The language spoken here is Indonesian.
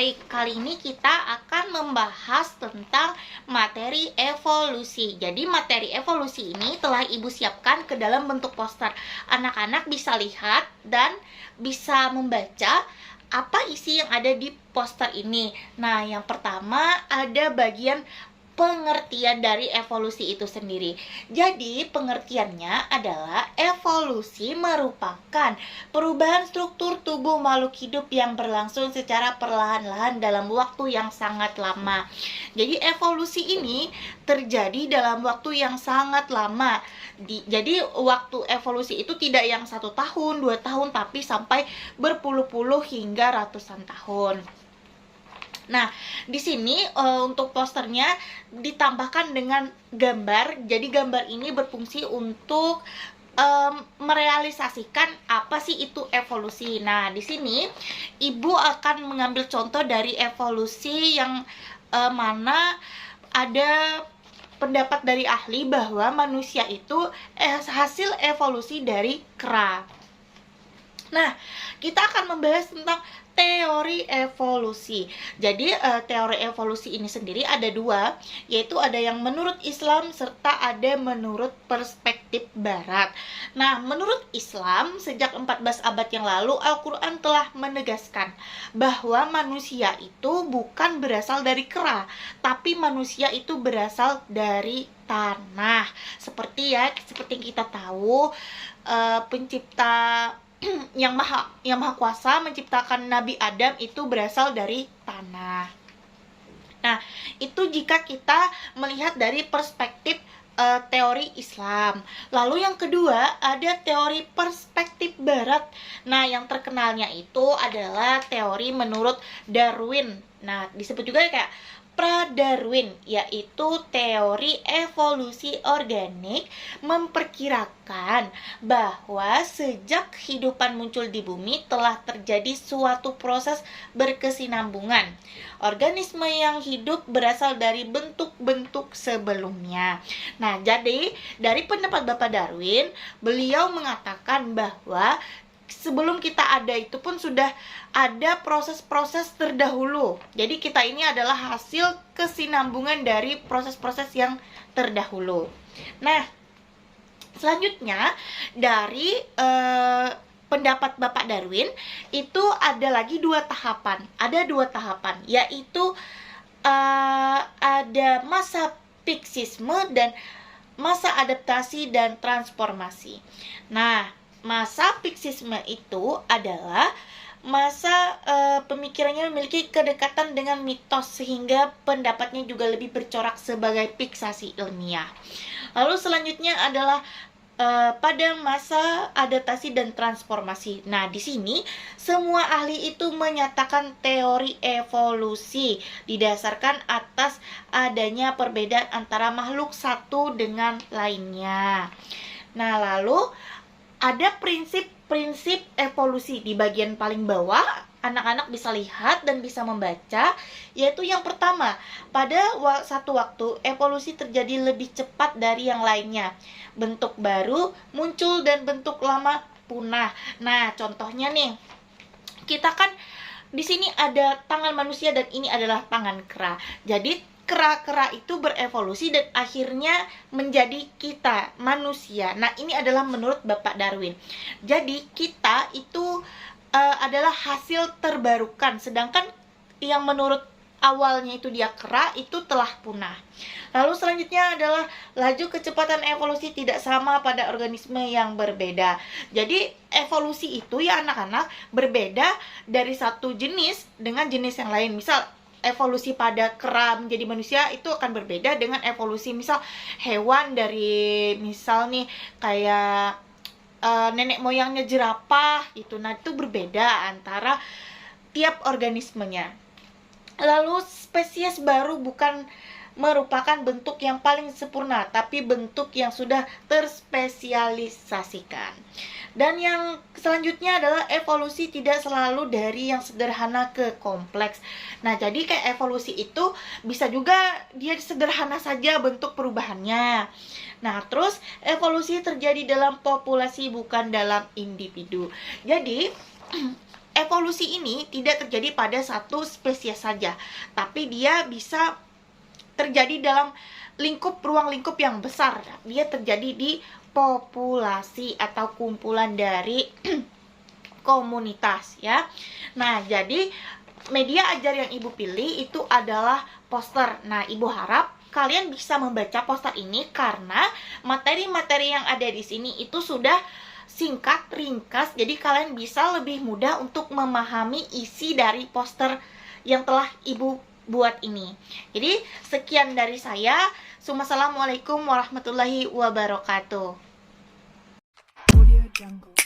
Baik, kali ini kita akan membahas tentang materi evolusi. Jadi materi evolusi ini telah Ibu siapkan ke dalam bentuk poster. Anak-anak bisa lihat dan bisa membaca apa isi yang ada di poster ini. Nah, yang pertama ada bagian pengertian dari evolusi itu sendiri. Jadi, pengertiannya adalah evolusi merupakan perubahan struktur tubuh makhluk hidup yang berlangsung secara perlahan-lahan dalam waktu yang sangat lama. Jadi, evolusi ini terjadi dalam waktu yang sangat lama. Jadi, waktu evolusi itu tidak yang 1 tahun, 2 tahun, tapi sampai berpuluh-puluh hingga ratusan tahun. Nah, di sini untuk posternya ditambahkan dengan gambar. Jadi gambar ini berfungsi untuk merealisasikan apa sih itu evolusi. Nah, di sini Ibu akan mengambil contoh dari evolusi yang mana ada pendapat dari ahli bahwa manusia itu hasil evolusi dari kera. Nah, kita akan membahas tentang teori evolusi. Jadi teori evolusi ini sendiri ada 2, yaitu ada yang menurut Islam serta ada menurut perspektif Barat. Nah, menurut Islam sejak 14 abad yang lalu Al-Quran telah menegaskan bahwa manusia itu bukan berasal dari kera, tapi manusia itu berasal dari tanah. Seperti yang kita tahu, pencipta yang maha kuasa menciptakan Nabi Adam itu berasal dari tanah. Nah, itu jika kita melihat dari perspektif teori Islam. Lalu yang kedua ada teori perspektif Barat. Nah, yang terkenalnya itu adalah teori menurut Darwin. Nah, disebut juga kayak pra-Darwin, yaitu teori evolusi organik memperkirakan bahwa sejak kehidupan muncul di bumi telah terjadi suatu proses berkesinambungan. Organisme yang hidup berasal dari bentuk-bentuk sebelumnya. Nah, jadi dari pendapat Bapak Darwin, beliau mengatakan bahwa sebelum kita ada itu pun sudah ada proses-proses terdahulu. Jadi kita ini adalah hasil kesinambungan dari proses-proses yang terdahulu. Nah, selanjutnya dari pendapat Bapak Darwin itu ada lagi 2 tahapan. Ada 2 tahapan, yaitu ada masa psiksisme dan masa adaptasi dan transformasi. Nah, masa psiksisme itu adalah masa pemikirannya memiliki kedekatan dengan mitos sehingga pendapatnya juga lebih bercorak sebagai fiksasi ilmiah. Lalu selanjutnya adalah pada masa adaptasi dan transformasi. Nah, di sini semua ahli itu menyatakan teori evolusi didasarkan atas adanya perbedaan antara makhluk satu dengan lainnya. Nah, lalu ada prinsip-prinsip evolusi di bagian paling bawah. Anak-anak bisa lihat dan bisa membaca, yaitu yang pertama, pada satu waktu evolusi terjadi lebih cepat dari yang lainnya. Bentuk baru muncul dan bentuk lama punah. Nah, contohnya nih, kita kan di sini ada tangan manusia dan ini adalah tangan kera. Jadi kera-kera itu berevolusi dan akhirnya menjadi kita, manusia. Nah, ini adalah menurut Bapak Darwin. Jadi, kita itu adalah hasil terbarukan, sedangkan yang menurut awalnya itu dia kera, itu telah punah. Lalu selanjutnya adalah laju kecepatan evolusi tidak sama pada organisme yang berbeda. Jadi, evolusi itu ya anak-anak berbeda dari satu jenis dengan jenis yang lain. Misal, evolusi pada kera menjadi manusia itu akan berbeda dengan evolusi misal hewan dari misal nih kayak nenek moyangnya jerapah gitu. Nah, itu berbeda antara tiap organismenya. Lalu spesies baru bukan merupakan bentuk yang paling sempurna, tapi bentuk yang sudah terspesialisasikan. Dan yang selanjutnya adalah evolusi tidak selalu dari yang sederhana ke kompleks. Nah, jadi kayak evolusi itu bisa juga dia sederhana saja bentuk perubahannya. Nah, terus evolusi terjadi dalam populasi bukan dalam individu. Jadi evolusi ini tidak terjadi pada satu spesies saja, tapi dia bisa terjadi dalam ruang lingkup yang besar. Dia terjadi di populasi atau kumpulan dari komunitas ya. Nah, jadi media ajar yang Ibu pilih itu adalah poster. Nah, Ibu harap kalian bisa membaca poster ini karena materi-materi yang ada di sini itu sudah singkat, ringkas, jadi kalian bisa lebih mudah untuk memahami isi dari poster yang telah Ibu buat ini. Jadi, sekian dari saya. Wassalamualaikum warahmatullahi wabarakatuh. Audio Jungle.